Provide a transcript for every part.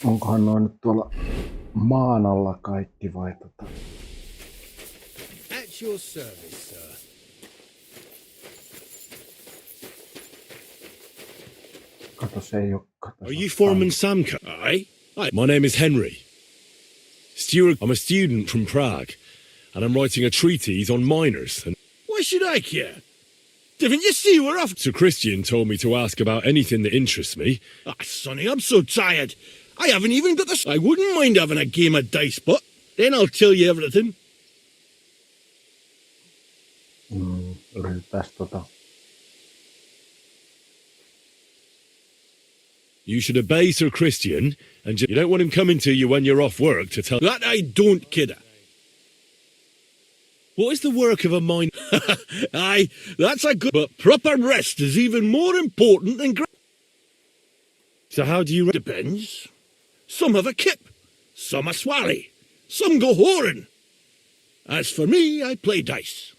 Onkohan noin nyt tuolla maan alla kaikki vai At your service, sir. Kato, se ei oo. Are you Foreman Sam? Aye. My name is Henry. Steward. I'm a student from Prague, and I'm writing a treatise on miners. And why should I care? Didn't you see we're off? Sir Christian told me to ask about anything that interests me. Ah, Sonny, I'm so tired. I haven't even got the... I wouldn't mind having a game of dice, but then I'll tell you everything. Yritetään You should obey Sir Christian, and you don't want him coming to you when you're off work to tell... That I don't, kidder. What is the work of a mine? Aye, that's a good... But proper rest is even more important than... So how do you... Depends. Some have a kip, some a swally, some go whoring. As for me, I play dice.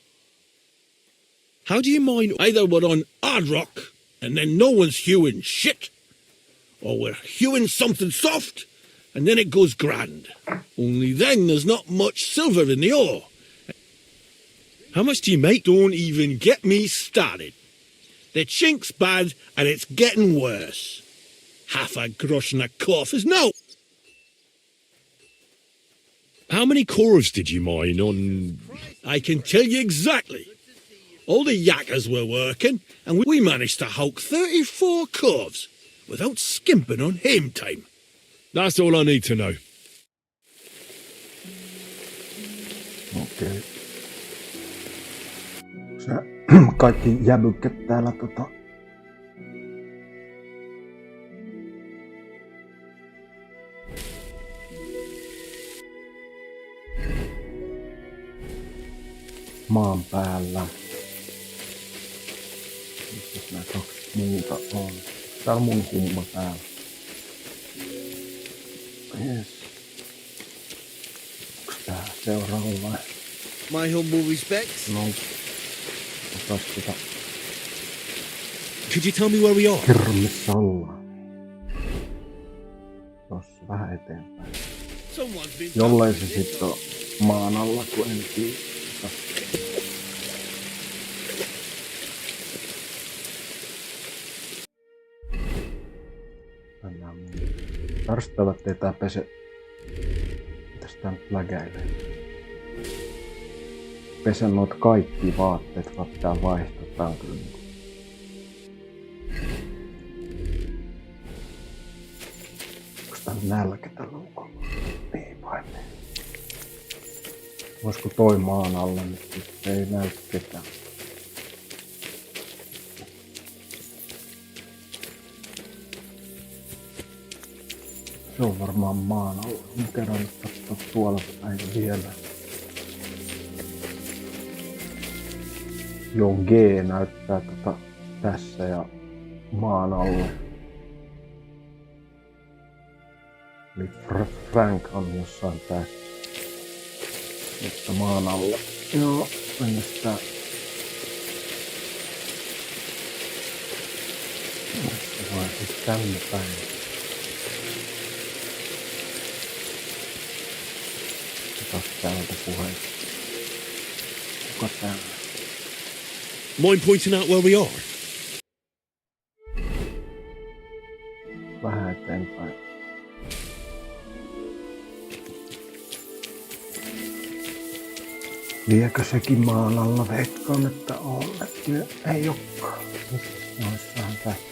How do you mine? Either we're on hard rock, and then no one's hewing shit, or we're hewing something soft, and then it goes grand. Only then there's not much silver in the ore. How much do you make? Don't even get me started. The chink's bad, and it's getting worse. Half a grosh and a cough is no. How many corves did you mine on... I can tell you exactly. All the yakkers were working, and we managed to hulk 34 corves without skimping on hame time. That's all I need to know. Okei. Se kaikki jäbykket täällä maan päällä. Mitäs nää 2 muuta on? Täällä on mun humma täällä. Yes. Onks tää seuraava vai? My humble respects. No. Otas Could you tell me where we are? Kerro missä ollaan. Tossa vähän eteenpäin. Jollei se sit oo maan alla, kun en tiedä. Tarvittavat ettei tää pese. Mitäs tää nyt lägäilee? Pesen noit kaikki vaatteet, vaan pitää vaihtaa. Tää on kyllä niinku... Onks tää nälkä tällä ulkolla? Ei vain. Voisiko toi maan alla nyt? Ei näy ketään. Se on varmaan maan alla. Mä kerron nyt katsoa tuolla päin vielä. Joo, G näyttää tässä ja maan alla. Eli Frank on jossain tässä. Mutta maan alla. Joo, mennäs tää. Vai siis tänne päin. Otas täältä puheen. Kuka täällä? Mind pointing out where we are? Vähän eteenpäin. Liekö sekin maan alla? Veikkaan, että on. Ei olekaan. Nois vähän tästä.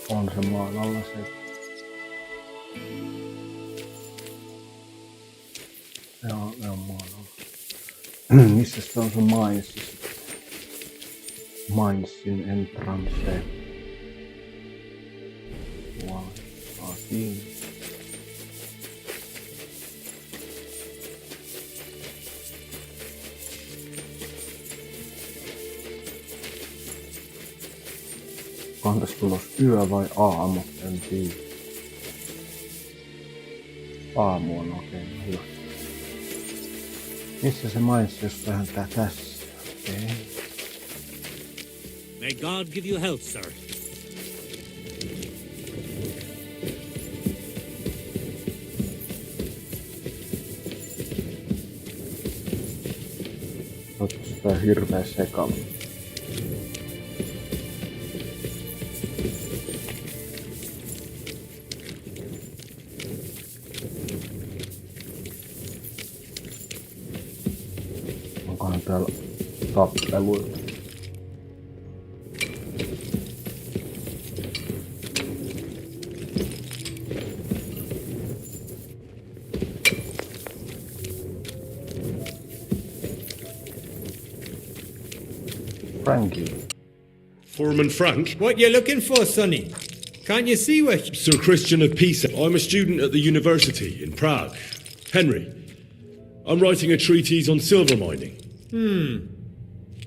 On se maan alla se. Joo, ne on maan alla. Missä se on se Mainz? Mainzin entrance. Wow, siinä. Onkohan tässä tulos yö vai aamu, en tiedä. Aamu on oikein hyvä. Missä se mainitsi jossain tässä? Okei. May God give you health, sir. Oletko sitä hirveä sekava? Onkohan täällä tappeluita? Frankie. Foreman Frank? What you looking for, Sonny? Can't you see what... Sir Christian of Pisa. I'm a student at the university in Prague. Henry, I'm writing a treatise on silver mining.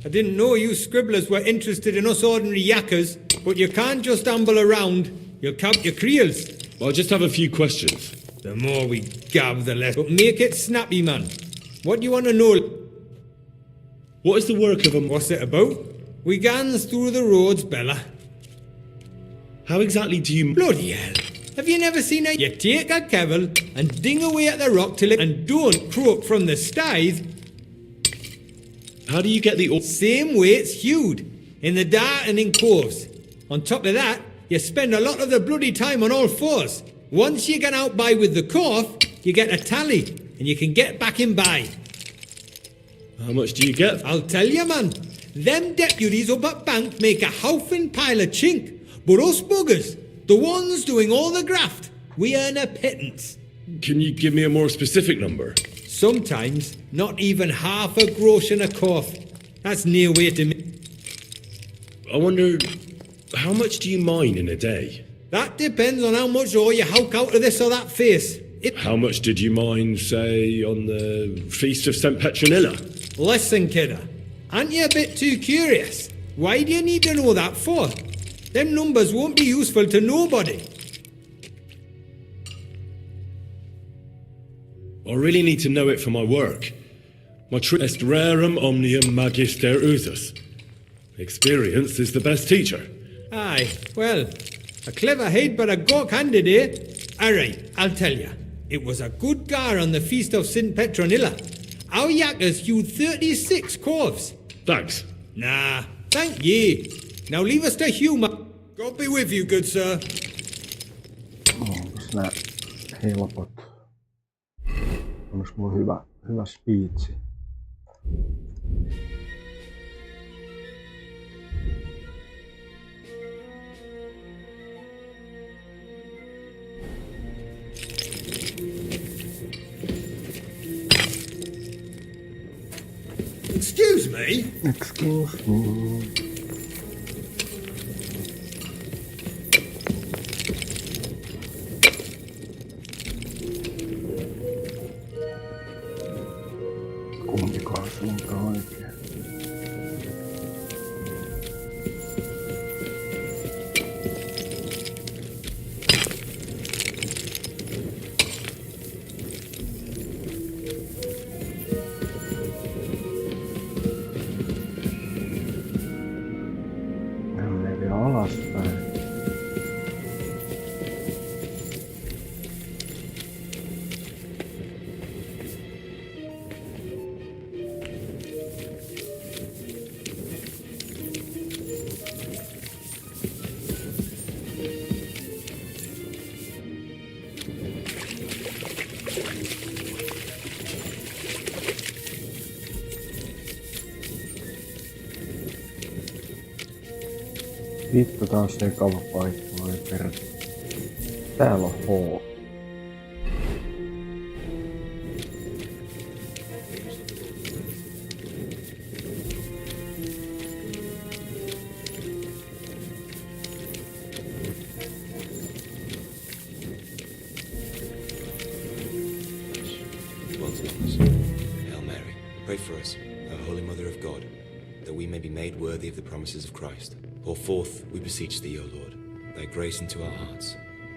I didn't know you scribblers were interested in us ordinary yakkers, but you can't just amble around. You'll count your creels. I just have a few questions. The more we gab, the less. But make it snappy, man. What do you want to know? What is the work of a... What's it about? We gans through the roads, Bella. How exactly do you... Bloody hell. Have you never seen a... You take a kevel and ding away at the rock till it... And don't croak from the stythe. How do you get the... Same way it's hewed. In the dart and in coves. On top of that, you spend a lot of the bloody time on all fours. Once you get out by with the cough, you get a tally. And you can get back in by. How much do you get? I'll tell you, man. Them deputies up at bank make a howfin' pile of chink. But us buggers, the ones doing all the graft, we earn a pittance. Can you give me a more specific number? Sometimes, not even half a grosh and a cough. That's near way to me. I wonder, how much do you mine in a day? That depends on how much ore you howk out of this or that face. How much did you mine, say, on the Feast of St. Petronilla? Listen, kidder. Aren't you a bit too curious? Why do you need to know that for? Them numbers won't be useful to nobody. I really need to know it for my work. My est rerum omnium magister usus. Experience is the best teacher. Aye, well, a clever head but a gawk-handed, eh? Alright, I'll tell you. It was a good gar on the Feast of St. Petronilla. Our yakkers hewed 36 corves. Thanks. Nah, thank ye. Now leave us to humour. God be with you, good sir. Onks nää helpot? Onks mulla hyvä speechi? Excuse me? Excuse me. Kumpikohan suunta oikein? Alaspäin. Vittu taas sekava paikka, voi perä. Täällä on H. Hail Mary, pray for us, O Holy Mother of God, that we may be made worthy of the promises of Christ. Pour forth, we beseech thee, O Lord, thy grace into our hearts,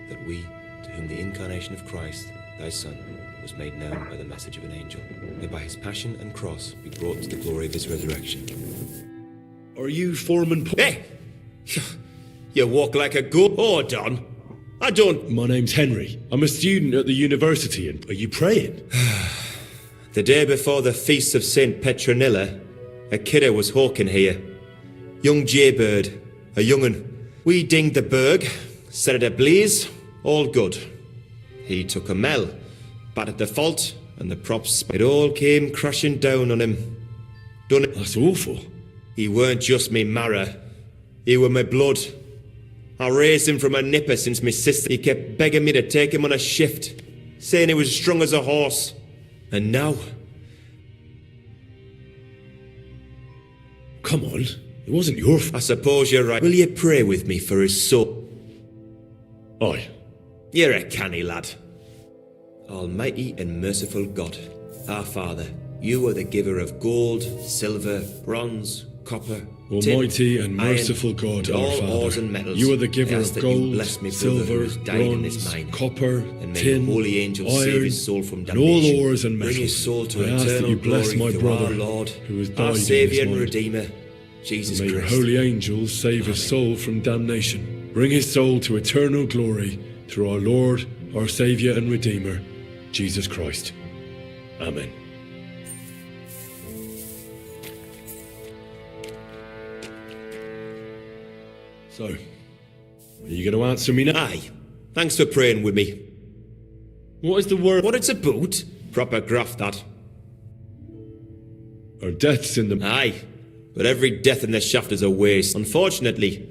that we, to whom the incarnation of Christ, thy Son, was made known by the message of an angel, may by his passion and cross be brought to the glory of his resurrection. Are you Foreman Hey! You walk like a goat. Hold on. I don't... My name's Henry. I'm a student at the university, and are you praying? The day before the feast of St. Petronilla, a kidder was hawking here. Young Jaybird, a young'un. We dinged the berg, set it ablaze, all good. He took a mell, battered the fault, and the props. It all came crashing down on him. Done it. That's awful. He weren't just me marrow. He were my blood. I raised him from a nipper since my sister. He kept begging me to take him on a shift, saying he was strong as a horse. And now... Come on. It wasn't your fault. I suppose you're right. Will you pray with me for his soul? Aye. You're a canny lad. Almighty and merciful God, our Father, you are the giver of gold, silver, bronze, copper, Almighty tin, and merciful iron, God, and our all ores Father, and metals. you are the I giver ask of that you gold, bless me brother who silver, has died in this bronze, mine. copper, And may tin, the holy angels iron, save his soul from and damnation. all ores and metals. Bring his soul to I ask that eternal you bless glory my through brother our Lord, who has died our in Saviour this and mine. Redeemer, Jesus May your Christ. holy angels save his soul from damnation. Bring his soul to eternal glory through our Lord, our Saviour and Redeemer, Jesus Christ. Amen. So, are you going to answer me now? Aye. Thanks for praying with me. What is the word? What it's about? Proper graft, that. Are deaths in the... Aye. But every death in the shaft is a waste. Unfortunately,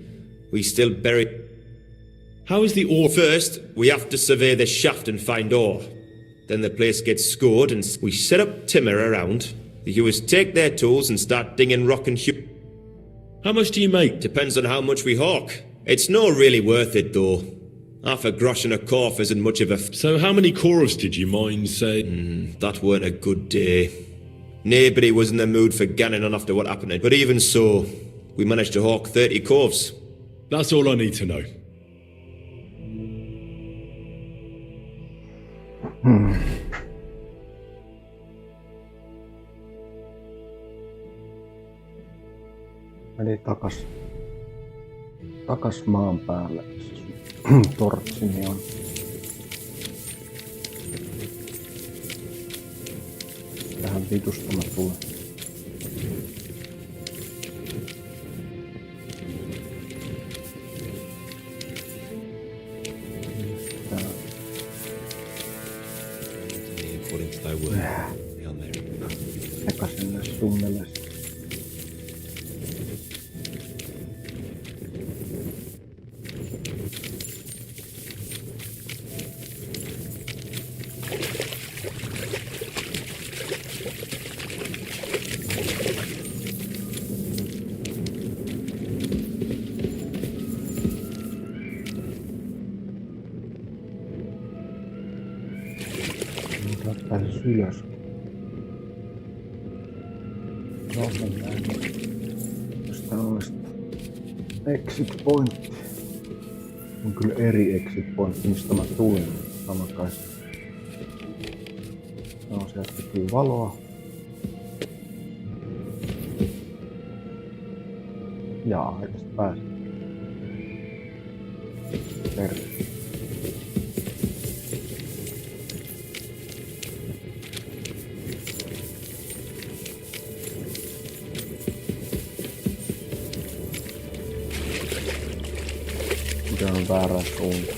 we still bury... How is the ore... First, we have to survey the shaft and find ore. Then the place gets scored and we set up timber around. The hewers take their tools and start dinging rock and How much do you make? Depends on how much we hawk. It's not really worth it, though. Half a grosh and a corf isn't much of a... So how many corves did you mine, say? That weren't a good day. Nobody was in the mood for ganning on after what happened. But even so, we managed to hawk 30 corves. That's all I need to know. Meni takas maan päälle. Tortsini on. Tähän vitusta mä tulen. According to thy word, Hail Mary. Sekaisin näissä tunneleissa. Pääsis ylös. No mennään. Jos tää olisi exit pointti. On kyllä eri exit pointti, mistä mä tulin. Sama kai. No sieltä näkyy valoa. Jaa, ei tästä pääse. Terve. Mikä on väärä suunta?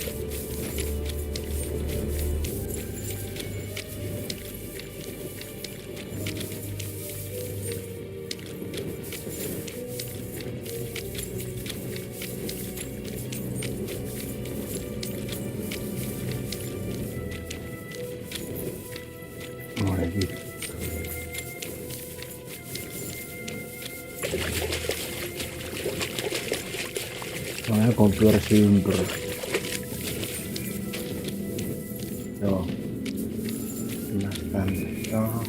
Ai vittu. No Ekon pyörisi ympyrä. Joo. Mennään tänne. Jaha.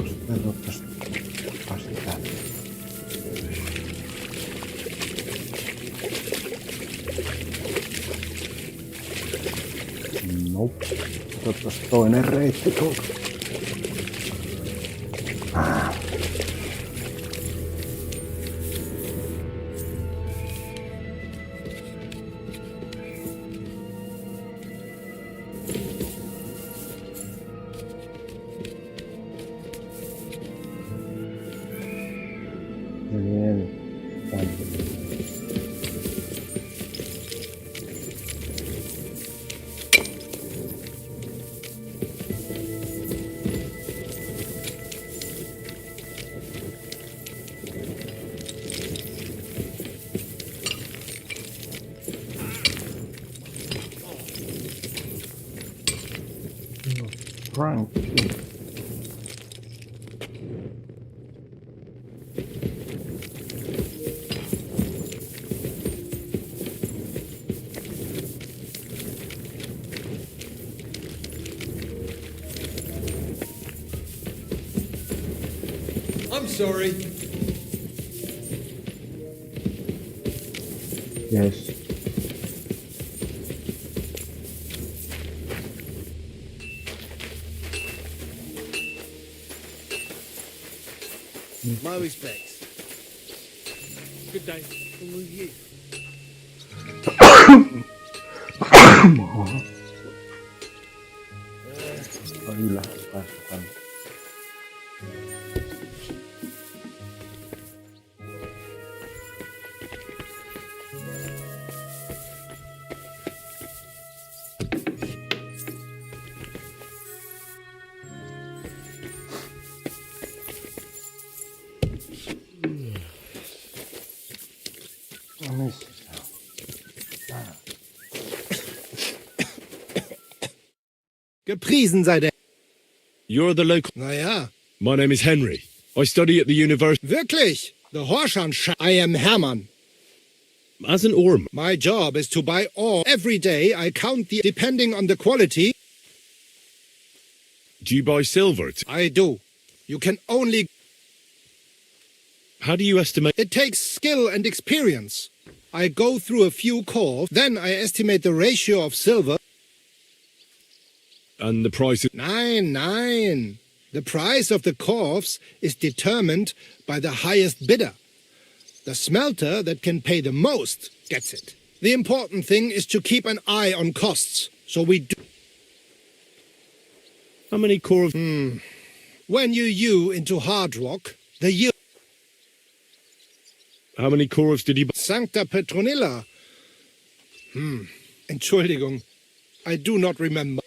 Sitten ottais takaisin tänne. Nope. Katsotaan toinen reitti tuolta. Frank. I'm sorry. Yes. My respects. Good day. And with you. Kyllä, päästään. No missä se on? Gepriesen sei der. You're the local. Naja, My name is Henry. I study at the university. wirklich. The Horschan. I am Hermann. As an oarman. My job is to buy ore. Every day I count the depending on the quality. Do you buy silver? I do. You can only. How do you estimate? It takes skill and experience. I go through a few curves, then I estimate the ratio of silver. And the price is. Nein. The price of the curves is determined by the highest bidder. The smelter that can pay the most gets it. The important thing is to keep an eye on costs. So we do. How many core? When you into hard rock, the yield. How many cores did you buy? Sancta Petronilla. Entschuldigung. I do not remember.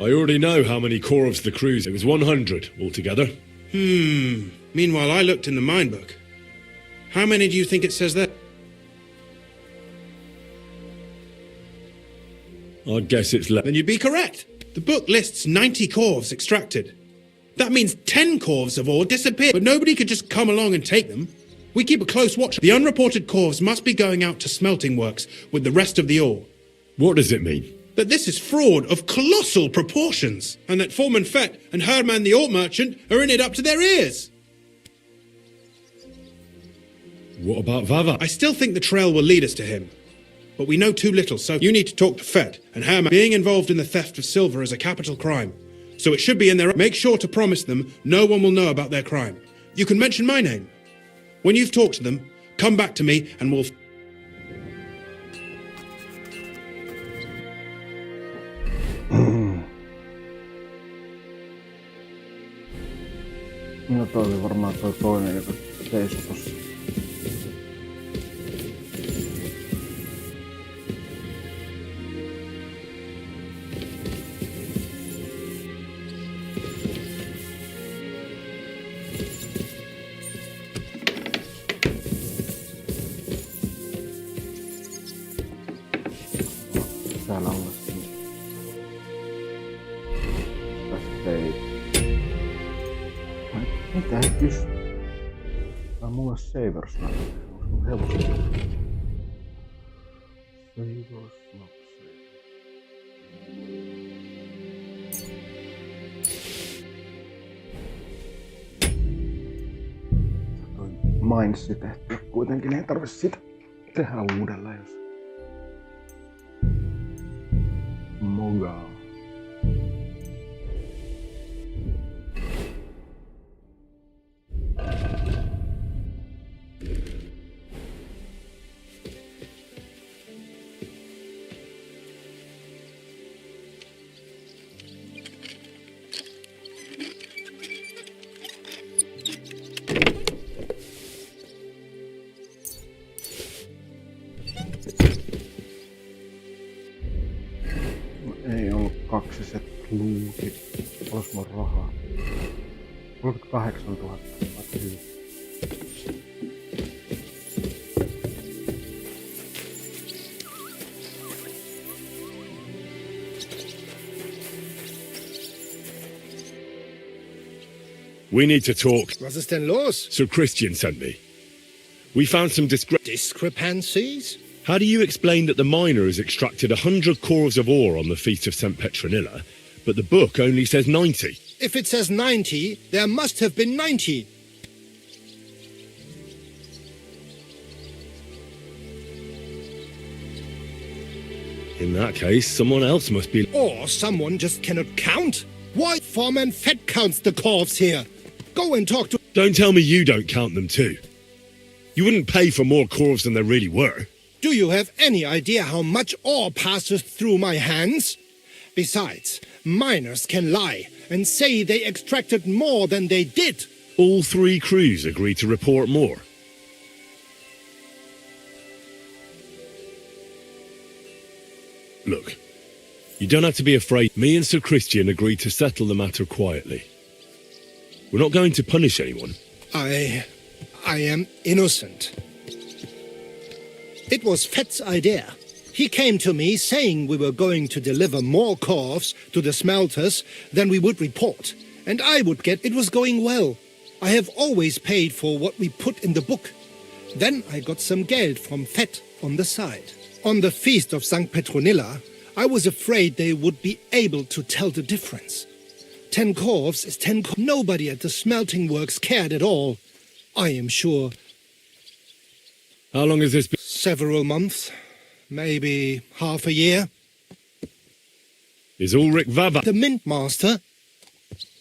I already know how many cores the cruise. It was 100 altogether. Meanwhile, I looked in the mine book. How many do you think it says there? I'd guess it's less. Then you'd be correct. The book lists 90 corves extracted. That means 10 corves of ore disappeared, but nobody could just come along and take them. We keep a close watch. The unreported corves must be going out to smelting works with the rest of the ore. What does it mean? That this is fraud of colossal proportions, and that Foreman Fett and Herman the ore merchant are in it up to their ears. What about Vava? I still think the trail will lead us to him. But we know too little, so you need to talk to Fett and Herman. Being involved in the theft of silver is a capital crime. So it should be in their... Make sure to promise them no one will know about their crime. You can mention my name. When you've talked to them, come back to me and we'll... No toi oli varmaan toi toinen, joka seisoi tossa. Mitä ei pysty? Tää on mulle savers. Onks mun hevoset? Savers, not savers. Toi mainssi tehty. Kuitenkin ei tarvi sitä tehdä uudelleen, jos mogaa. Ei ollut 2 set luutit. Olis mun rahaa. 38 000. Hyvin. We need to talk. Was ist denn los? Sir Christian sent me. We found some Discrepancies? How do you explain that the miner has extracted 100 cores of ore on the feast of St. Petronilla, but the book only says 90? If it says 90, there must have been 90. In that case, someone else must be... Or someone just cannot count. Why? Foreman Fett counts the corpse here. Go and talk to... Don't tell me you don't count them too. You wouldn't pay for more cores than there really were. Do you have any idea how much ore passes through my hands? Besides, miners can lie and say they extracted more than they did. All 3 crews agreed to report more. Look, you don't have to be afraid. Me and Sir Christian agreed to settle the matter quietly. We're not going to punish anyone. I am innocent. It was Fett's idea. He came to me saying we were going to deliver more corves to the smelters than we would report, and I would get... It was going well. I have always paid for what we put in the book. Then I got some geld from Fett on the side. On the feast of St. Petronilla, I was afraid they would be able to tell the difference. 10 corves is 10 corves. Nobody at the smelting works cared at all. I am sure. How long has this been? Several months. Maybe half a year. Is Ulrich Vava... The mint master?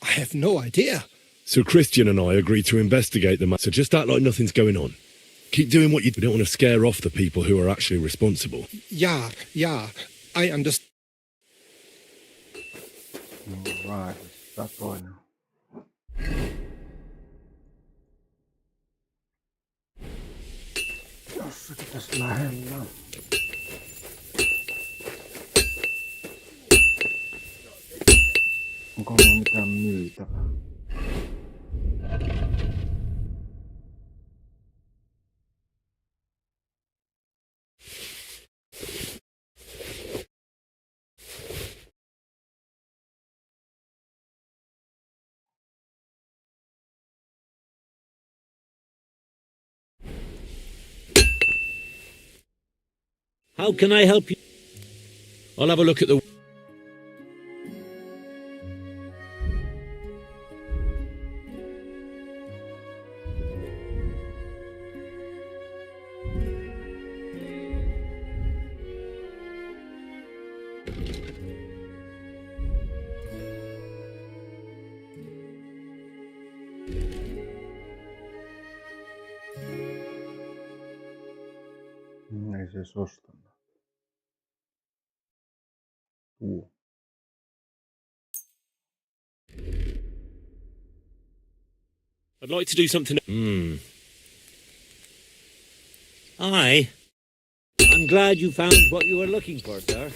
I have no idea. Sir Christian and I agreed to investigate the matter, so just act like nothing's going on. Keep doing what you do. We don't want to scare off the people who are actually responsible. Yeah, I understand. Right, that toinen. Jossakin tässä lähellä. Onko mulla mitään myytävää? How can I help you? I'll have a look at the... Ei se ostanut. I'd like to do something... I'm glad you found what you were looking for, sir.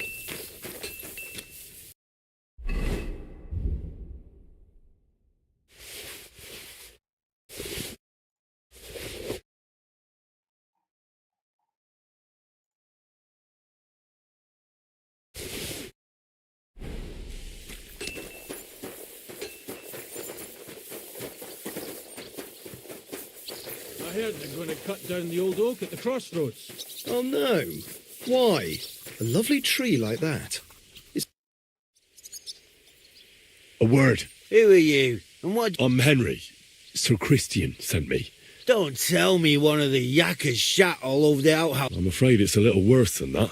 I heard they're going to cut down the old oak at the crossroads. Oh no. Why? A lovely tree like that. A word. Who are you? And what? I'm Henry. Sir Christian sent me. Don't tell me one of the yakkers shat all over the outhouse. I'm afraid it's a little worse than that.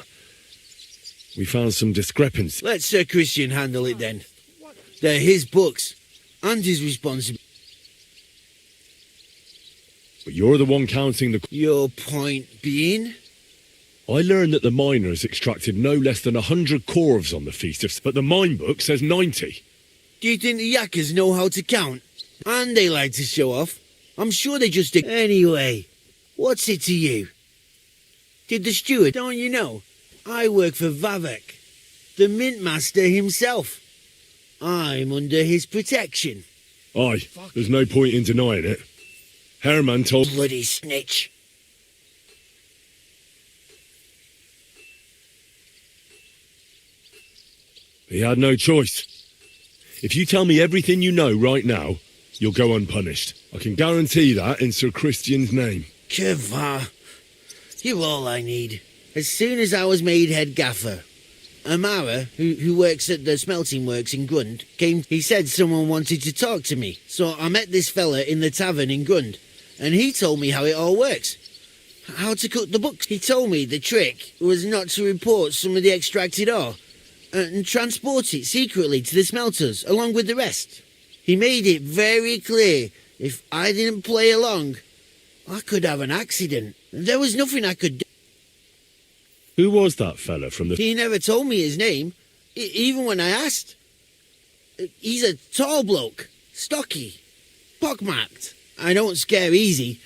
We found some discrepancy. Let Sir Christian handle it then. They're his books, and his responsibility. But you're the one counting the... Your point being? I learned that the miners extracted no less than 100 corves on the feast of... But the mine book says 90. Do you think the yakkers know how to count? And they like to show off. I'm sure they just... Anyway, what's it to you? Did the steward, don't you know? I work for Vavek, the mint master himself. I'm under his protection. Aye, there's no point in denying it. Herman told... Bloody snitch. He had no choice. If you tell me everything you know right now, you'll go unpunished. I can guarantee that in Sir Christian's name. Keva, you're all I need. As soon as I was made head gaffer, Amara, who works at the smelting works in Grund, came. He said someone wanted to talk to me. So I met this fella in the tavern in Grund, and he told me how it all works. How to cook the books. He told me the trick was not to report some of the extracted ore and transport it secretly to the smelters along with the rest. He made it very clear if I didn't play along, I could have an accident. There was nothing I could do. Who was that fella from the... He never told me his name, even when I asked. He's a tall bloke, stocky, pockmarked. I don't scare easy,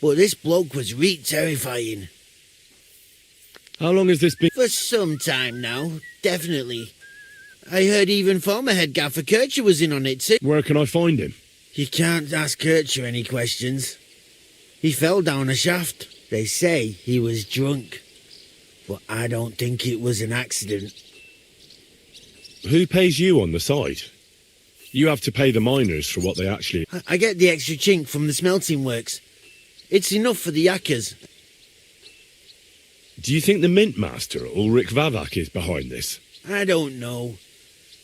but this bloke was terrifying. How long has this been... For some time now, definitely. I heard even former head gaffer Kircher was in on it too. Where can I find him? You can't ask Kircher any questions. He fell down a shaft. They say he was drunk. But I don't think it was an accident. Who pays you on the side? You have to pay the miners for what they actually... I get the extra chink from the smelting works. It's enough for the yakkers. Do you think the mint master, Ulrich Vavak, is behind this? I don't know.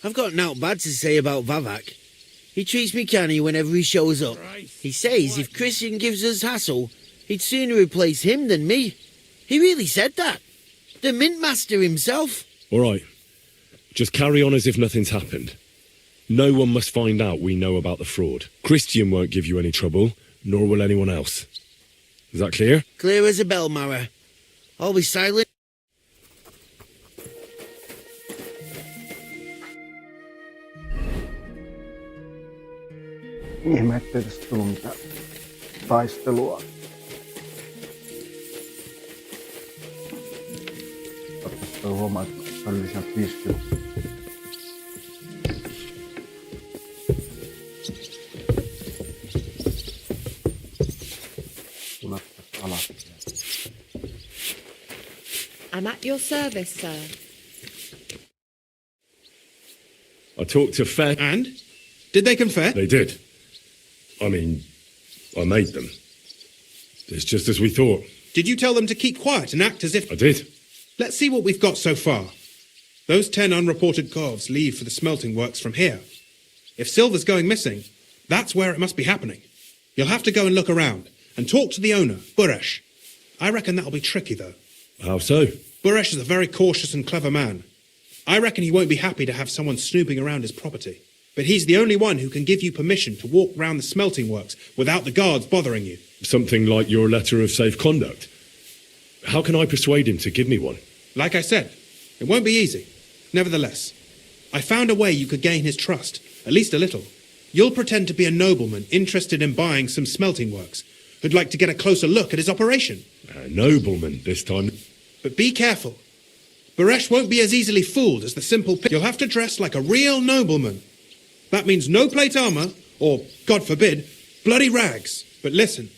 I've got naught bad to say about Vavak. He treats me canny whenever he shows up. He says if Christian gives us hassle, he'd sooner replace him than me. He really said that. The mint master himself. All right. Just carry on as if nothing's happened. No one must find out we know about the fraud. Christian won't give you any trouble, nor will anyone else. Is that clear? Clear as a bell, Mara. I'll be silent. Ihme, ettei tästä tullut mitään taistelua. Toivottavasti toi huomaa, että on lisää 50. Tulettaa alas. I'm at your service, sir. I talked to Fed. And? Did they confess? They did. I mean, I made them. It's just as we thought. Did you tell them to keep quiet and act as if... I did. Let's see what we've got so far. Those 10 unreported corves leave for the smelting works from here. If silver's going missing, that's where it must be happening. You'll have to go and look around and talk to the owner, Buresh. I reckon that'll be tricky, though. How so? Buresh is a very cautious and clever man. I reckon he won't be happy to have someone snooping around his property. But he's the only one who can give you permission to walk round the smelting works without the guards bothering you. Something like your letter of safe conduct. How can I persuade him to give me one? Like I said, it won't be easy. Nevertheless, I found a way you could gain his trust, at least a little. You'll pretend to be a nobleman interested in buying some smelting works, who'd like to get a closer look at his operation. A nobleman this time. But be careful. Buresh won't be as easily fooled as the simple... You'll have to dress like a real nobleman. That means no plate armour, or, God forbid, bloody rags. But listen,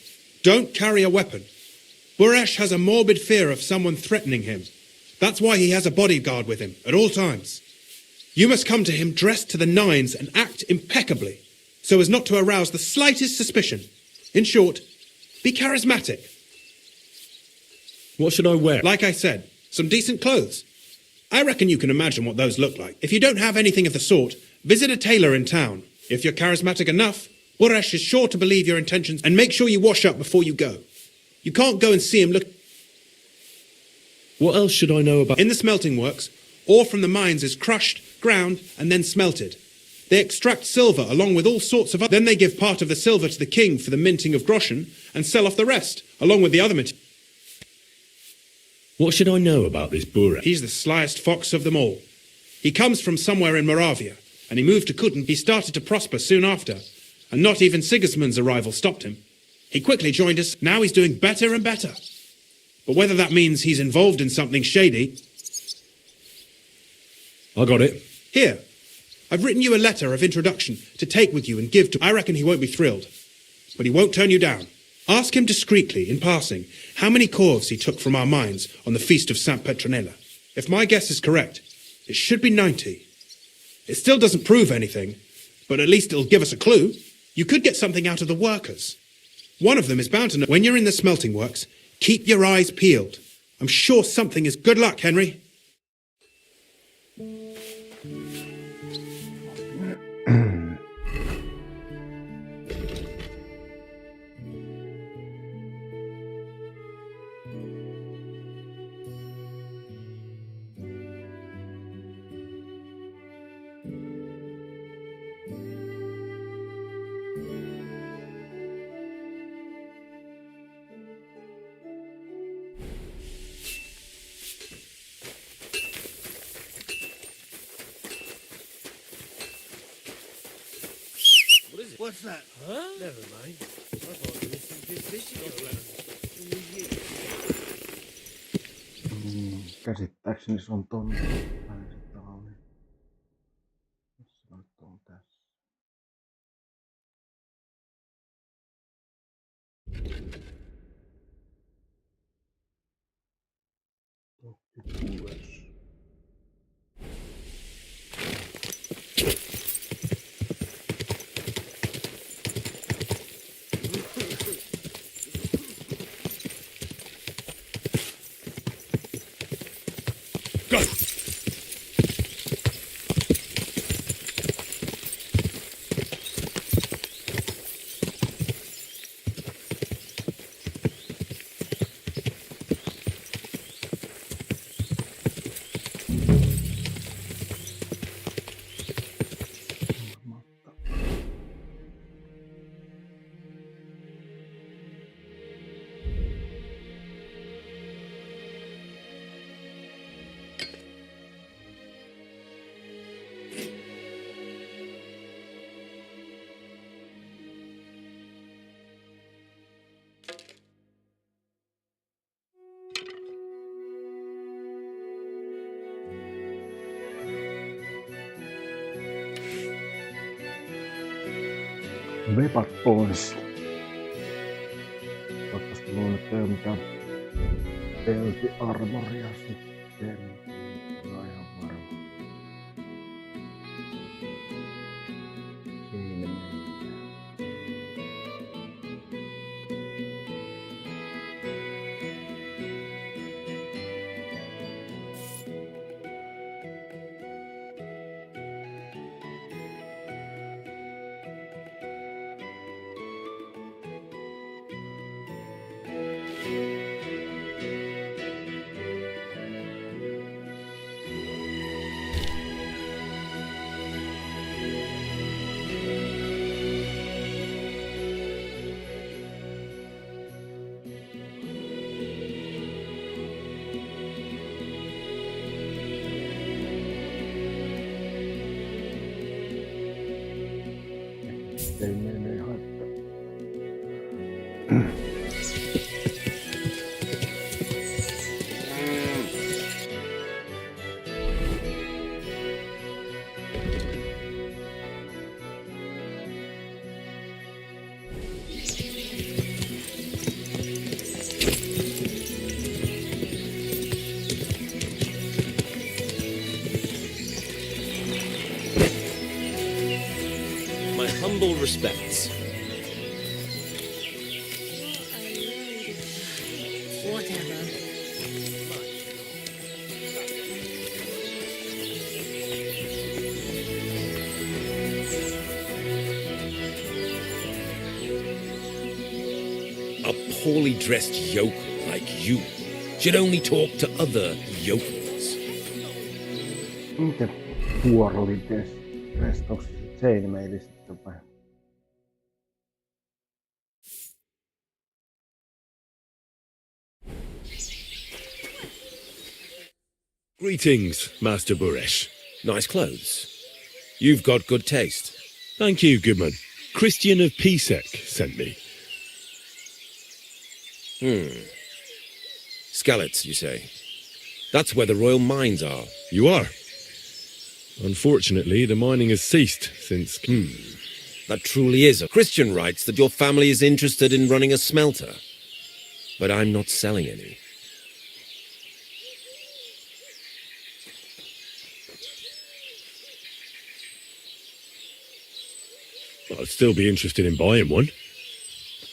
don't carry a weapon. Buresh has a morbid fear of someone threatening him. That's why he has a bodyguard with him at all times. You must come to him dressed to the nines and act impeccably, so as not to arouse the slightest suspicion. In short, Be charismatic. What should I wear? Like I said, some decent clothes. I reckon you can imagine what those look like. If you don't have anything of the sort, visit a tailor in town. If you're charismatic enough, Uresh is sure to believe your intentions, and make sure you wash up before you go. You can't go and see him look... What else should I know about... In the smelting works, ore from the mines is crushed, ground, and then smelted. They extract silver along with all sorts of... Then they give part of the silver to the king for the minting of groschen, and sell off the rest, along with the other materials. What should I know about this Burek? He's the slyest fox of them all. He comes from somewhere in Moravia, and he moved to Kutn. He started to prosper soon after, and not even Sigismund's arrival stopped him. He quickly joined us. Now he's doing better and better. But whether that means he's involved in something shady... I got it. Here, I've written you a letter of introduction to take with you and give to... I reckon he won't be thrilled, but he won't turn you down. Ask him discreetly, in passing, how many corves he took from our mines on the feast of Saint Petronella. If my guess is correct, it should be 90. It still doesn't prove anything, but at least it'll give us a clue. You could get something out of the workers. One of them is bound to know. When you're in the smelting works, keep your eyes peeled. I'm sure something is... Good luck, Henry. What's that? Huh? Never mind. I thought there was something fishy around. Käsittääkseni se on tonne. Missä nyt on tässä? Ylös. Go! Vepat pois. Toivottavasti mulla nyt ei oo mitään peltiarmoria sitten. Mä oon ihan varma. Siinä mennään. Ei mene haittaa. My humble respects. What a A poorly dressed yokel like you should only talk to other yokels. Miten puoroli dressed? Onko se chainmailista vai? Greetings, Master Buresh. Nice clothes. You've got good taste. Thank you, goodman. Christian of Pisek sent me. Skallets, you say? That's where the royal mines are. You are. Unfortunately, the mining has ceased since... That truly is. Christian writes that your family is interested in running a smelter. But I'm not selling any. I'd still be interested in buying one.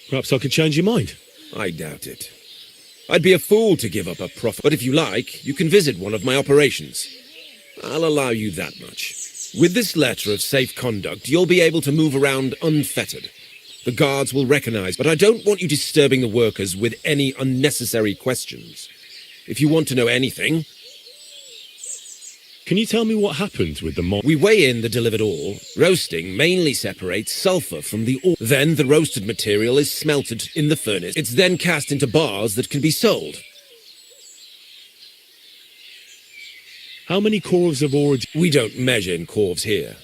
Perhaps I could change your mind. I doubt it. I'd be a fool to give up a profit. But if you like, you can visit one of my operations. I'll allow you that much. With this letter of safe conduct, you'll be able to move around unfettered. The guards will recognize, but I don't want you disturbing the workers with any unnecessary questions. If you want to know anything... Can you tell me what happens with the mine? We weigh in the delivered ore. Roasting mainly separates sulfur from the ore. Then the roasted material is smelted in the furnace. It's then cast into bars that can be sold. How many corves of ore... We don't measure in corves here.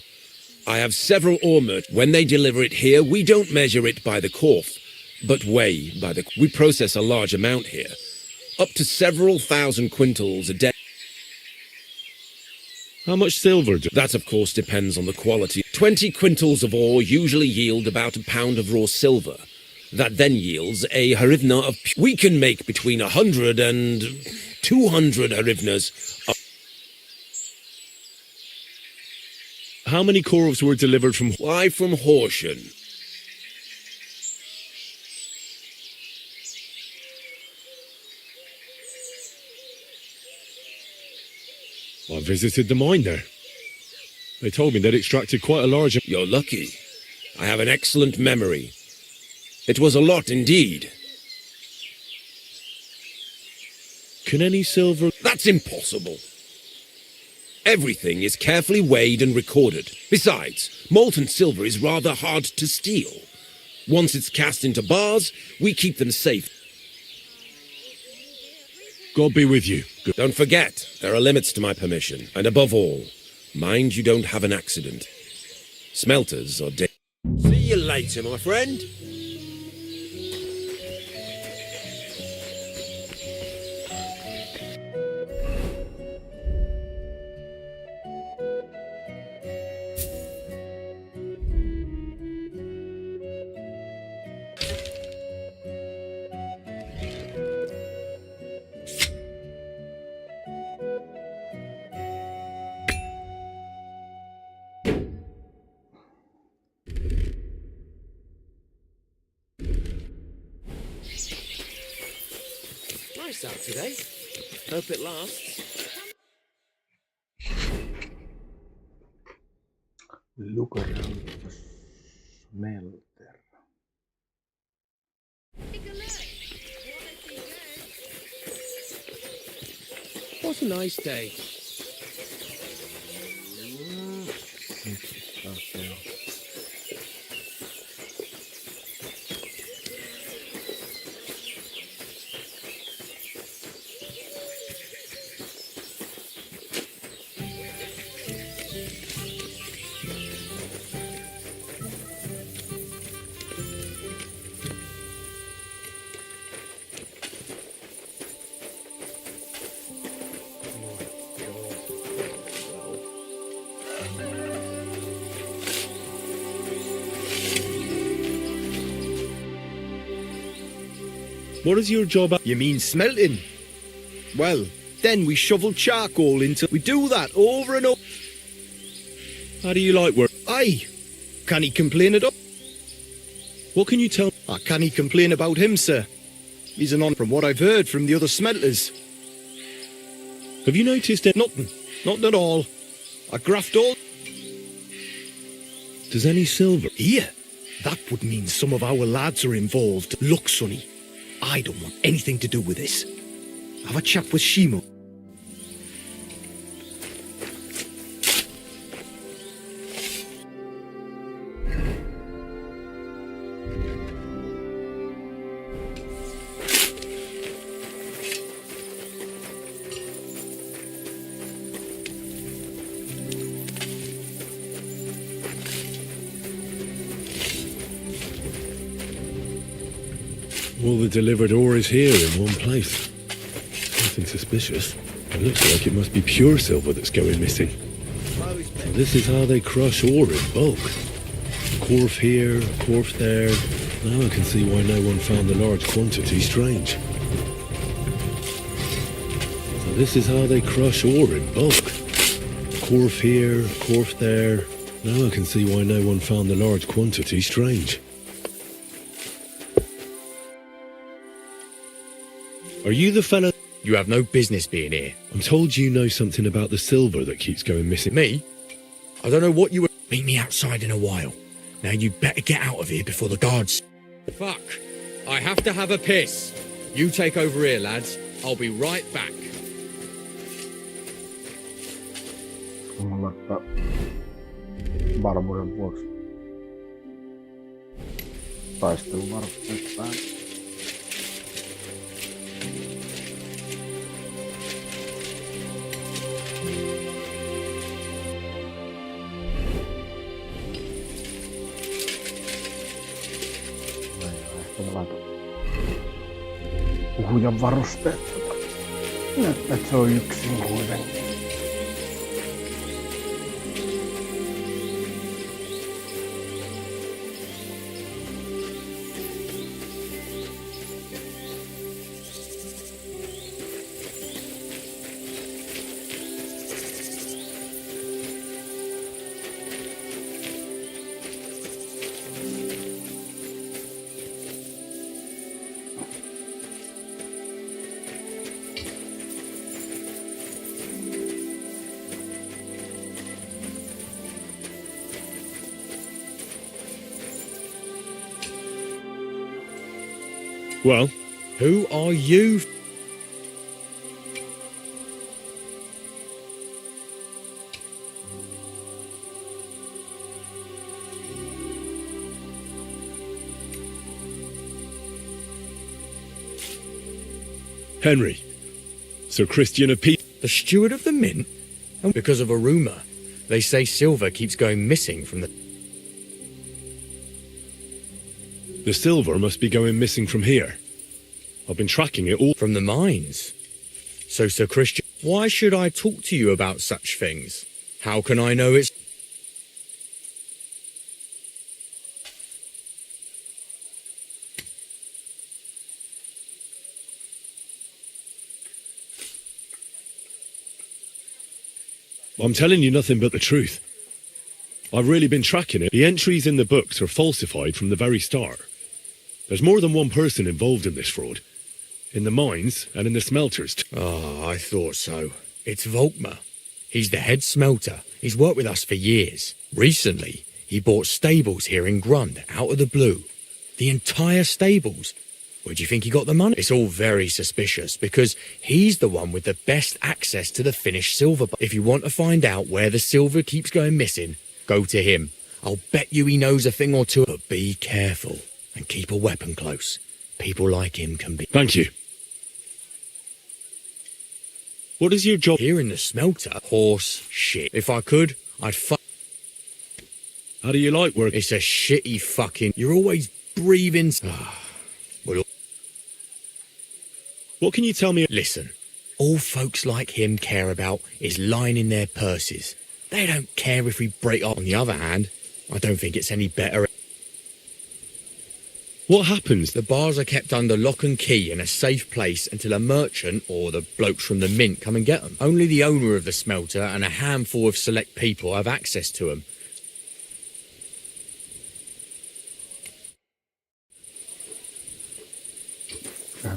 I have several ore merchants. When they deliver it here, we don't measure it by the corf, but weigh by the... We process a large amount here. Up to several thousand quintals a day. How much silver do... That, of course, depends on the quality. 20 quintals of ore usually yield about a pound of raw silver. That then yields a harivna of... We can make between 100 and 200 harivnas of... How many corves were delivered from... Why, from Horsham. I visited the mine there. They told me they'd extracted quite a large... You're lucky. I have an excellent memory. It was a lot indeed. Can any silver... That's impossible. Everything is carefully weighed and recorded. Besides, molten silver is rather hard to steal. Once it's cast into bars, we keep them safe. God be with you. Good. Don't forget, there are limits to my permission. And above all, mind you don't have an accident. Smelters are dead. See you later, my friend. Nice out today. Hope it lasts. Look around the smelter. What a nice day. What is your job at? You mean smelting? Well, then we shovel charcoal into... We do that over and over. How do you like work? Aye. Can he complain at all? What can you tell? Can he complain about him, sir? He's an on from what I've heard from the other smelters. Have you noticed it? Nothing. Nothing at all. I graft all... Does any silver? Here? That would mean some of our lads are involved. Look, Sonny. I don't want anything to do with this. Have a chat with Shimo. All the delivered ore is here in one place. Nothing suspicious. It looks like it must be pure silver that's going missing. So this is how they crush ore in bulk. A quarf here, a quarf there. Now I can see why no one found the large quantity strange. So this is how they crush ore in bulk. A quarf here, a quarf there. Now I can see why no one found the large quantity strange. Are you the fella? You have no business being here. I'm told you know something about the silver that keeps going missing. Me? I don't know what you were... Meet me outside in a while. Now you better get out of here before the guards... Fuck. I have to have a piss. You take over here, lads. I'll be right back. Mä laittaa varmuuden vuoksi taisteluvarusteet päälle. Puhujan varusteet. Näyttää, että se on yksin kuitenkin. Well, who are you? Henry, Sir Christian of Peace. The steward of the mint? And because of a rumour. They say silver keeps going missing from the... The silver must be going missing from here. I've been tracking it all... From the mines? So, Sir Christian, why should I talk to you about such things? How can I know it's... I'm telling you nothing but the truth. I've really been tracking it. The entries in the books are falsified from the very start. There's more than one person involved in this fraud. In the mines and in the smelters. Oh, I thought so. It's Volkmar. He's the head smelter. He's worked with us for years. Recently, he bought stables here in Grund, out of the blue. The entire stables. Where do you think he got the money? It's all very suspicious, because he's the one with the best access to the finished silver. If you want to find out where the silver keeps going missing, go to him. I'll bet you he knows a thing or two. But be careful, and keep a weapon close. People like him can be... Thank you. What is your job? Here in the smelter? Horse shit. If I could, I'd How do you like work? It's a shitty fucking... You're always breathing... Well, what can you tell me? Listen, all folks like him care about is lining their purses. They don't care if we break up. On the other hand, I don't think it's any better. What happens? The bars are kept under lock and key in a safe place until a merchant or the blokes from the mint come and get them. Only the owner of the smelter and a handful of select people have access to them.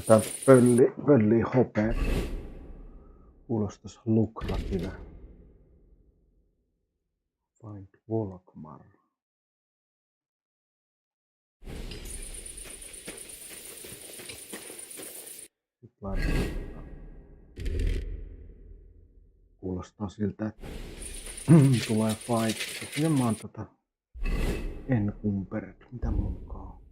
Tää pölli hopea. Kuulostais lukrative. Find Volkmar. Kuulostaa siltä, että tulee fight. Miten mä oon en kumperet. Mitä munkaan?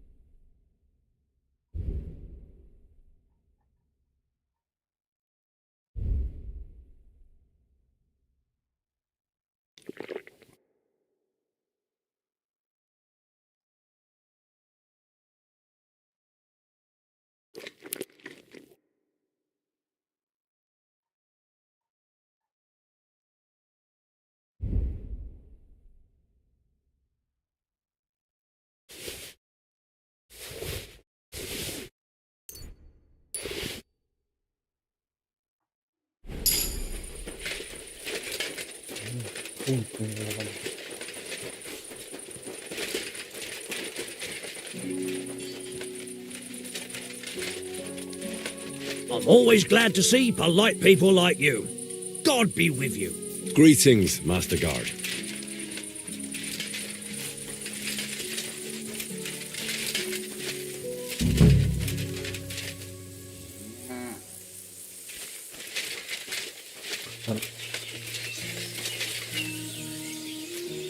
I'm always glad to see polite people like you. God be with you. Greetings, Master Guard.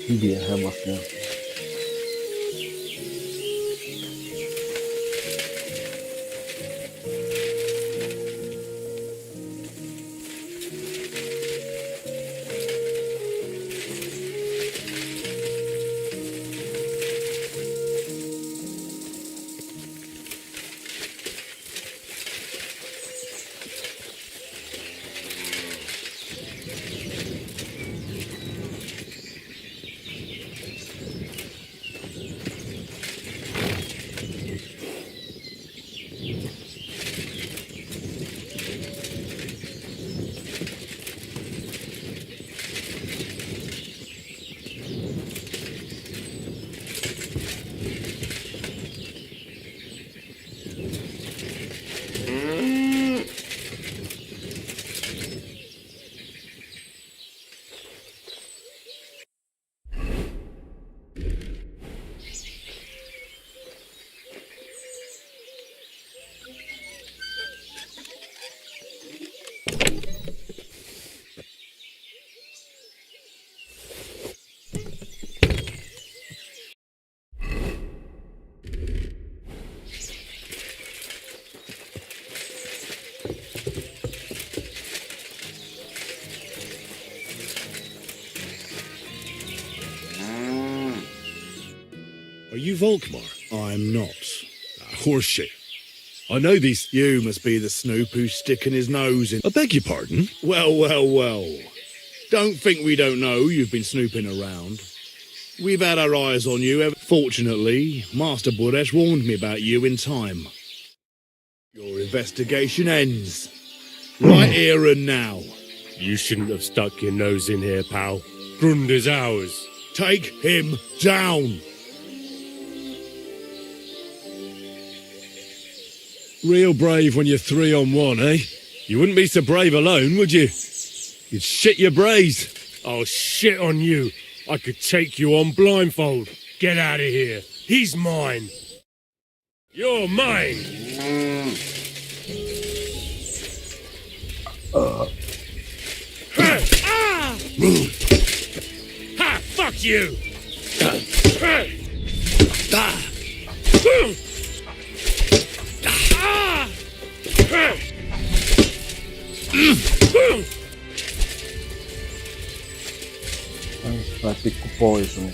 Hyviä hevosia. Are you Volkmar? I'm not. Horseshit. I know these... You must be the snoop who's sticking his nose in... I beg your pardon? Well. Don't think we don't know you've been snooping around. We've had our eyes on you. Fortunately, Master Buresh warned me about you in time. Your investigation ends. Right here and now. You shouldn't have stuck your nose in here, pal. Grund is ours. Take him down. Real brave when you're 3-on-1, eh? You wouldn't be so brave alone, would you? You'd shit your brains. I'll shit on you. I could take you on blindfold. Get out of here. He's mine. You're mine. Ha! Fuck you! Tai pikku poisoni.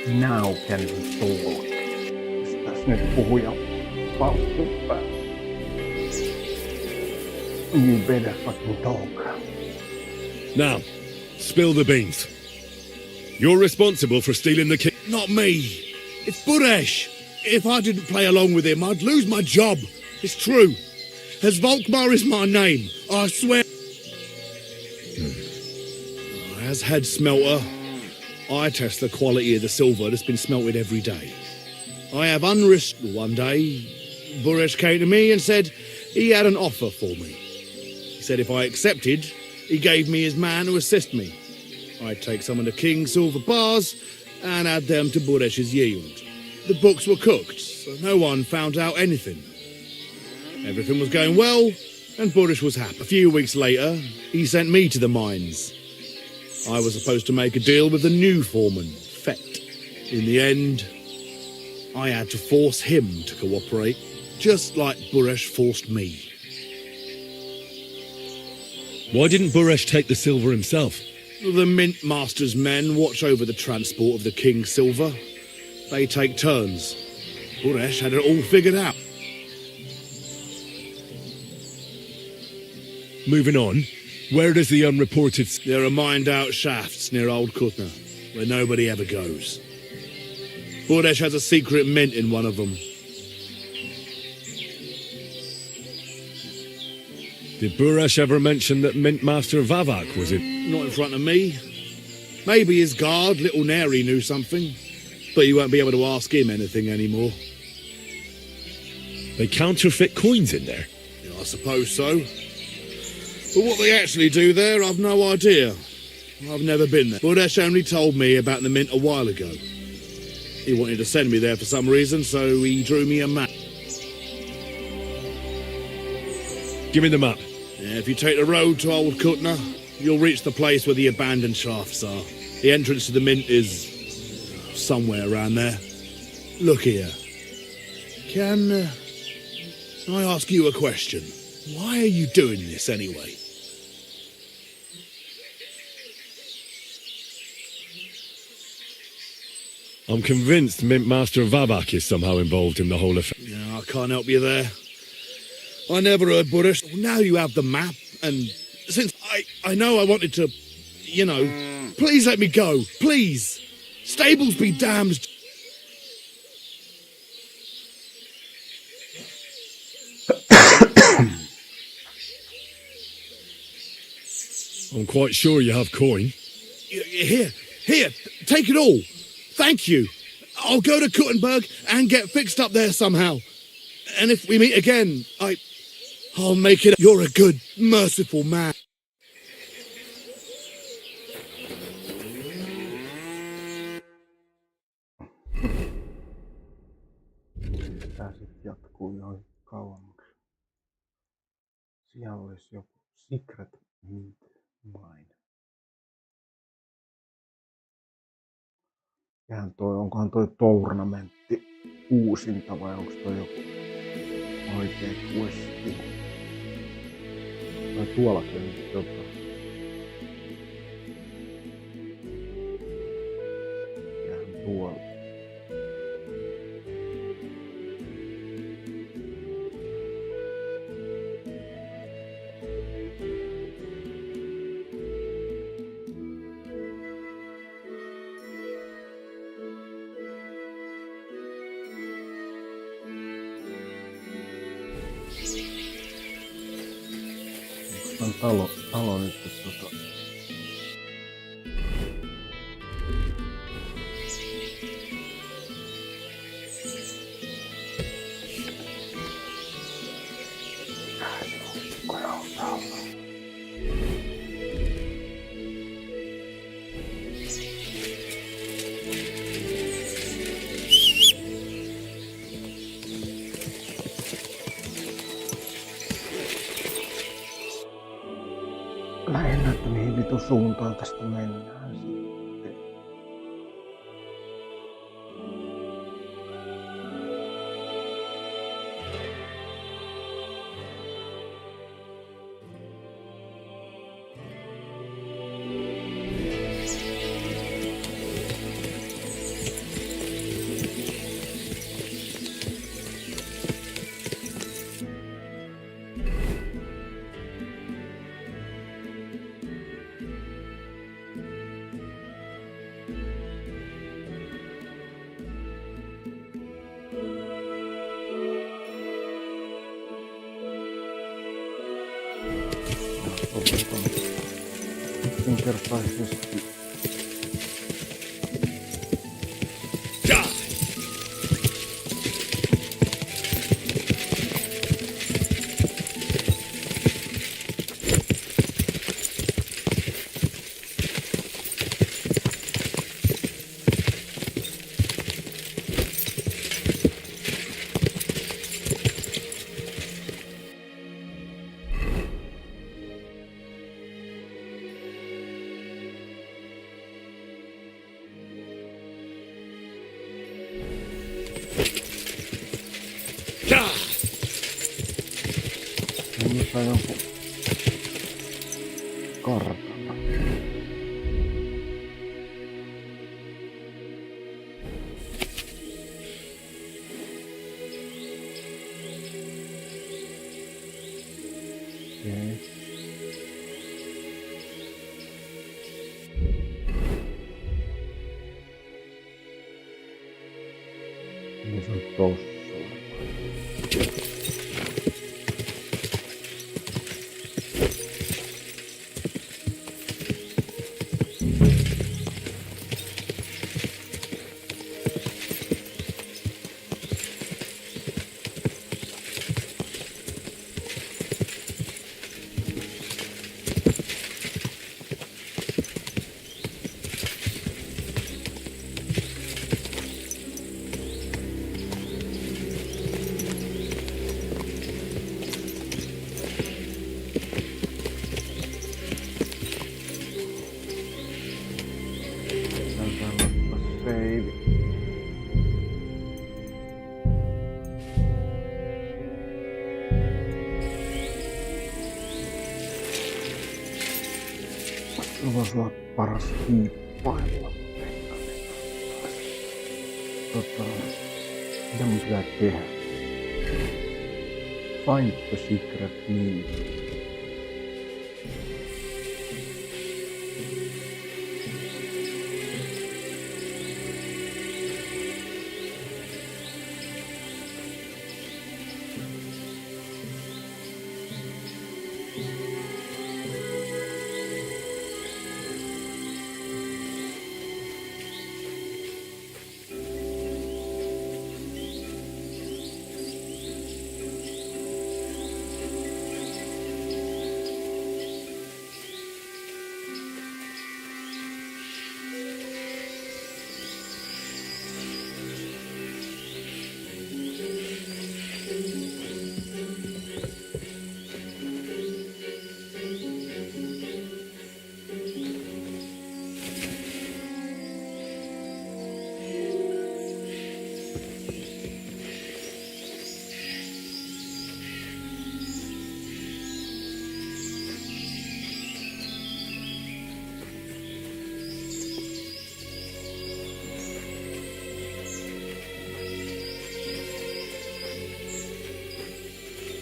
Now can we talk? Mistäs nyt puhuja paukku päällä? You better fucking talk. Now, spill the beans. You're responsible for stealing the key. Not me. It's Buresh. If I didn't play along with him, I'd lose my job. It's true. As Volkmar is my name, I swear. As head smelter, I test the quality of the silver that's been smelted every day. I have unrisked one day. Buresh came to me and said he had an offer for me. He said if I accepted, he gave me his man to assist me. I'd take some of the king's silver bars and add them to Buresh's yield. The books were cooked, so no one found out anything. Everything was going well, and Buresh was happy. A few weeks later, he sent me to the mines. I was supposed to make a deal with the new foreman, Fett. In the end, I had to force him to cooperate, just like Buresh forced me. Why didn't Buresh take the silver himself? The Mint Master's men watch over the transport of the king's silver. They take turns. Buresh had it all figured out. Moving on, where does the unreported... There are mined-out shafts near Old Kutna, where nobody ever goes. Buresh has a secret mint in one of them. Did Buresh ever mention that Mint Master Vavak was in? Not in front of me. Maybe his guard, Little Neri, knew something, but you won't be able to ask him anything anymore. They counterfeit coins in there? Yeah, I suppose so. But what they actually do there, I've no idea. I've never been there. Buresh only told me about the mint a while ago. He wanted to send me there for some reason, so he drew me a map. Give me the map. Yeah, if you take the road to Old Kutna, you'll reach the place where the abandoned shafts are. The entrance to the mint is somewhere around there. Look here. Can I ask you a question? Why are you doing this anyway? I'm convinced Mint Master Vabak is somehow involved in the whole affair. Yeah, I can't help you there. I never heard Buresh. Now you have the map, and since I know I wanted to, you know, please let me go. Please. Stables be damned. I'm quite sure you have coin. Here, take it all. Thank you. I'll go to Kuttenberg and get fixed up there somehow. And if we meet again, I'll make it. You're a good, merciful man. Tää sit jatkuu ihan kauemmaksi. Siellä olisi joku secret mint mine. Onkohan toi tournamentti uusinta vai onko toi joku oikea questi? Tai tuollakin on jotain. Mikähän tuolla? Talo nyt lähinnä, että mihin vitun suuntaan tästä mennään sitten. yksinkertaisesti Minusta jonkun kartalla. Okei. Niin se on tossa. Se voisi olla paras hiippailla. Mitä mun pitää tehdä? Find the secret meat.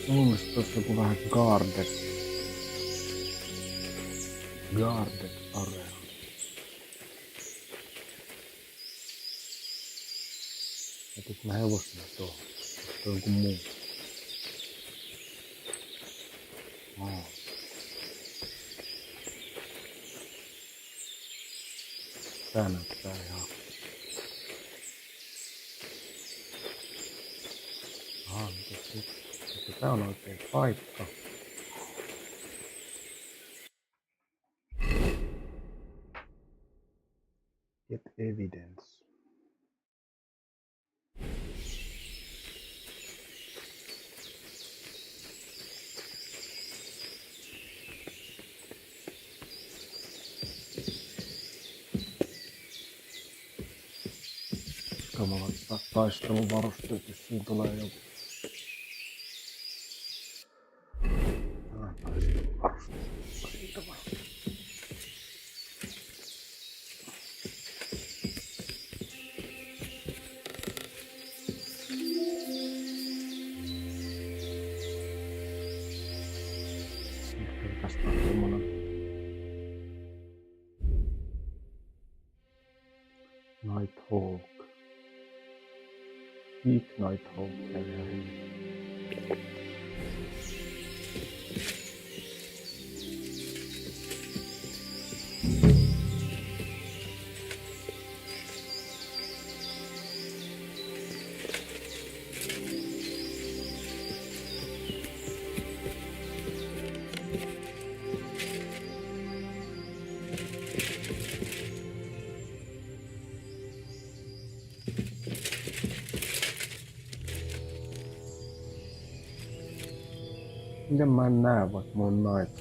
Mun mielestä tossa joku vähän guarded area. Jätit mä hevosena tuohon. Onko toi jonkun muu? Tää näyttää ihan... mitäs nyt? Tää on oikein paikka. Get evidence. Mä laittaa taisteluvarusteet, jos siinä tulee joku. Tästä on semmonen Nighthawk. Peak Nighthawk kävi. Miten mä en näe, vaikka mä oon naito?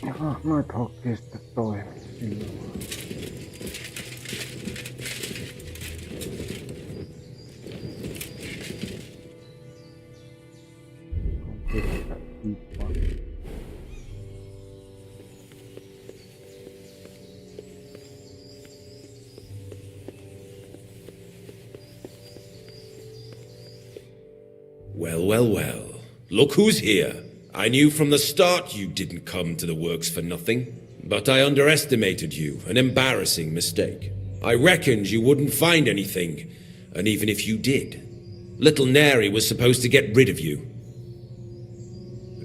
Jaha, noit hokkii sitten toimii sillä lailla. Well, well, well. Look who's here. I knew from the start you didn't come to the works for nothing. But I underestimated you, an embarrassing mistake. I reckoned you wouldn't find anything, and even if you did, little Neri was supposed to get rid of you.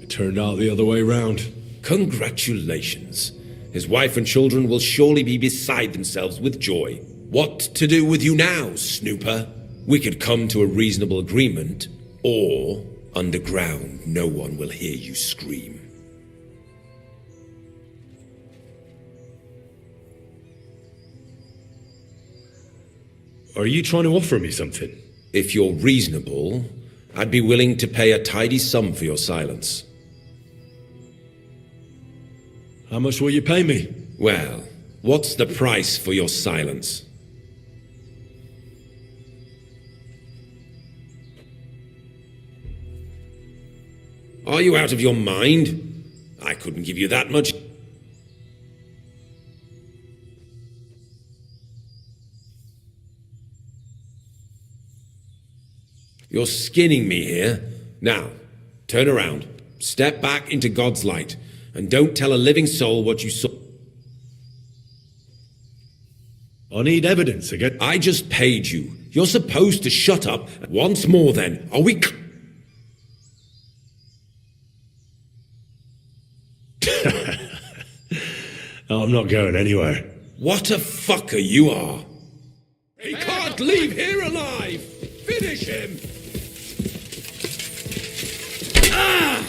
It turned out the other way round. Congratulations. His wife and children will surely be beside themselves with joy. What to do with you now, snooper? We could come to a reasonable agreement, or underground no one will hear you scream. Are you trying to offer me something? If you're reasonable, I'd be willing to pay a tidy sum for your silence. How much will you pay me? Well, what's the price for your silence? Are you out of your mind? I couldn't give you that much. You're skinning me here. Now, turn around, step back into God's light, and don't tell a living soul what you saw. I need evidence again. I just paid you. You're supposed to shut up. Once more then, are we... I'm not going anywhere. What a fucker you are. He can't leave here alive. Finish him. Ah!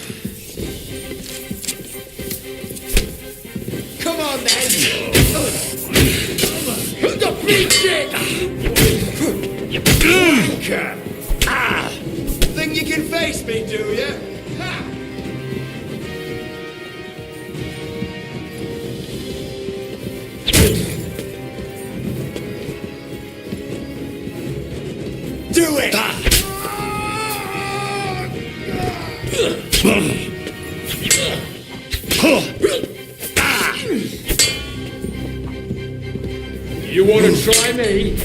Come on then! The beat it! Wanker! Ah! Think you can face me, do you? Ha! Do it! You want to try me?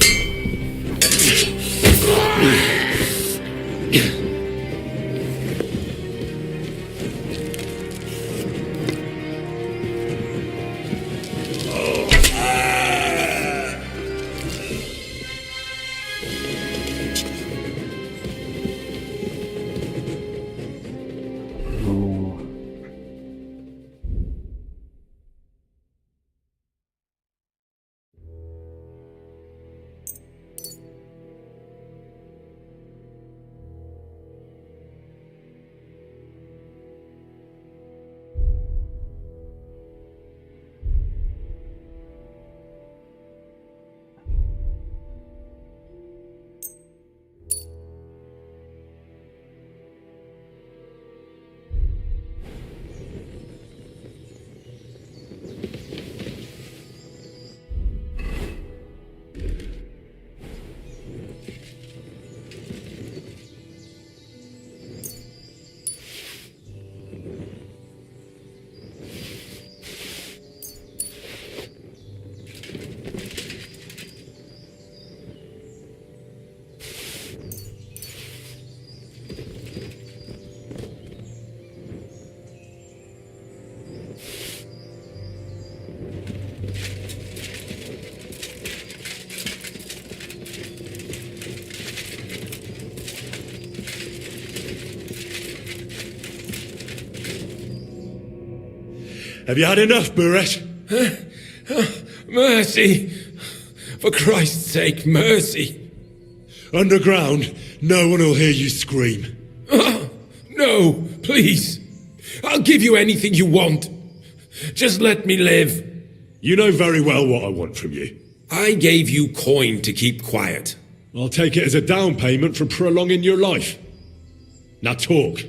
Have you had enough, Buret? Mercy! For Christ's sake, mercy! Underground, No one will hear you scream. No, please. I'll give you anything you want. Just let me live. You know very well what I want from you. I gave you coin to keep quiet. I'll take it as a down payment for prolonging your life. Now talk.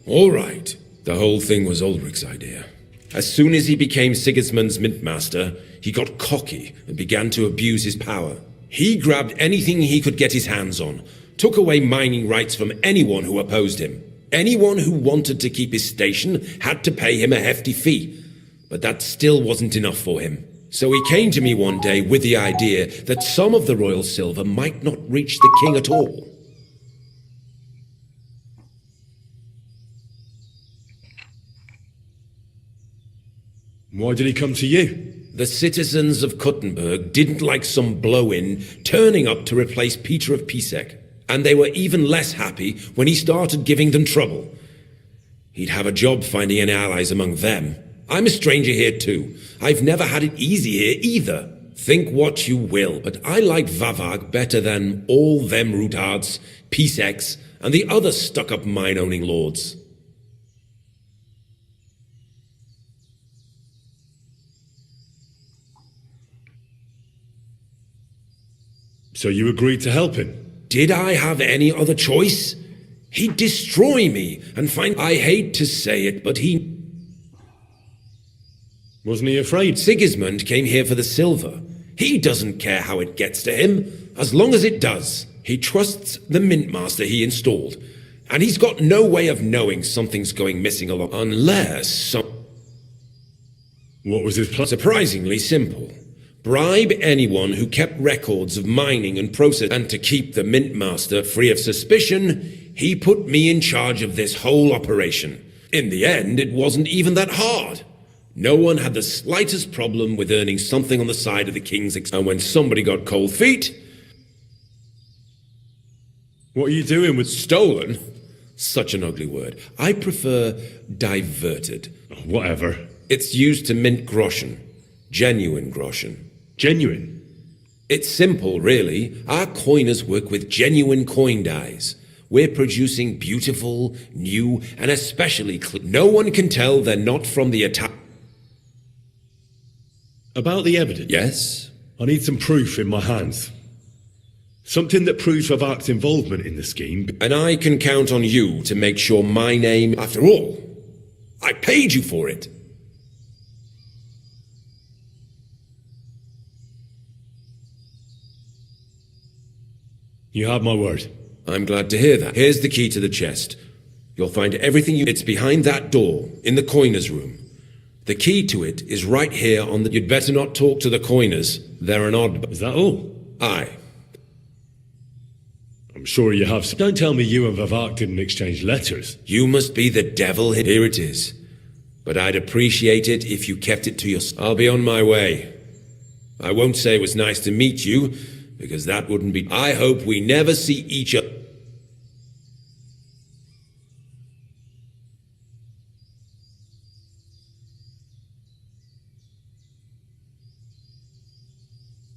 All right. The whole thing was Ulrich's idea. As soon as he became Sigismund's mintmaster, he got cocky and began to abuse his power. He grabbed anything he could get his hands on, took away mining rights from anyone who opposed him. Anyone who wanted to keep his station had to pay him a hefty fee. But that still wasn't enough for him. So he came to me one day with the idea that some of the royal silver might not reach the king at all. Why did he come to you? The citizens of Kuttenberg didn't like some blow-in turning up to replace Peter of Pisek, and they were even less happy when he started giving them trouble. He'd have a job finding any allies among them. I'm a stranger here too. I've never had it easy here either. Think what you will, but I like Vavag better than all them Rutards, Piseks, and the other stuck-up mine-owning lords. So you agreed to help him? Did I have any other choice? He'd destroy me and find... I hate to say it, but he... Wasn't he afraid? Sigismund came here for the silver. He doesn't care how it gets to him, as long as it does. He trusts the mintmaster he installed, and he's got no way of knowing something's going missing along, unless some... What was his plan? Surprisingly simple. Bribe anyone who kept records of mining and process, and to keep the mintmaster free of suspicion, he put me in charge of this whole operation. In the end, it wasn't even that hard. No one had the slightest problem with earning something on the side of the king's and when somebody got cold feet... What are you doing with... Stolen? Such an ugly word. I prefer diverted. Whatever. It's used to mint groschen. Genuine groschen. Genuine? It's simple, really. Our coiners work with genuine coin dies. We're producing beautiful, new, and especially clean. No one can tell they're not from the attack. About the evidence? Yes? I need some proof in my hands. Something that proves Vavak's involvement in the scheme. And I can count on you to make sure my name... After all, I paid you for it. You have my word. I'm glad to hear that. Here's the key to the chest. You'll find everything you... It's behind that door, in the coiner's room. The key to it is right here on the... You'd better not talk to the coiners. They're an odd... Is that all? Aye. I'm sure you have... Don't tell me you and Vavak didn't exchange letters. You must be the devil. Here it is. But I'd appreciate it if you kept it to yourself. I'll be on my way. I won't say it was nice to meet you, because that wouldn't be... I hope we never see each other...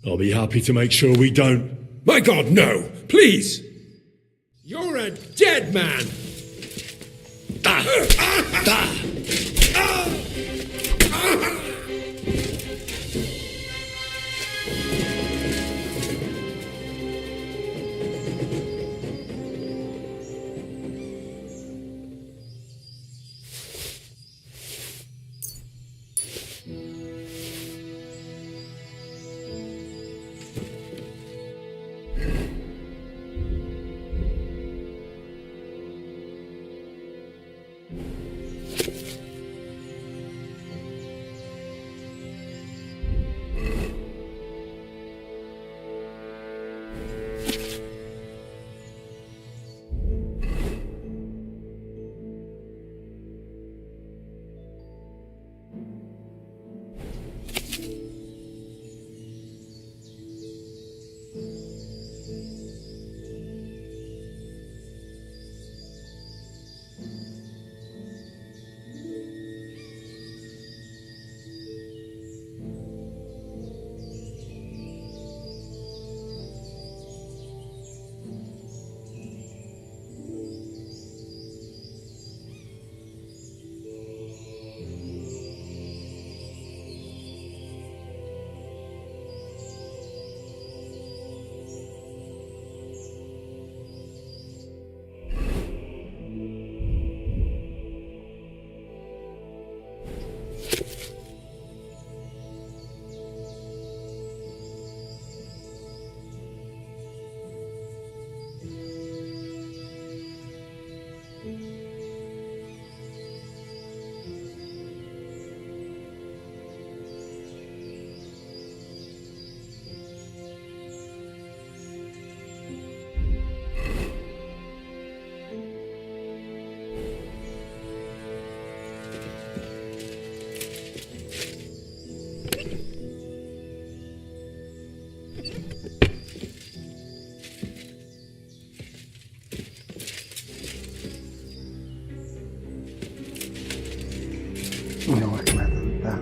I'll be happy to make sure we don't. My God, no! Please! You're a dead man! Joo, ehkä mä jätän tää.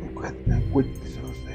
Onko hetkinen kuitti, se on se.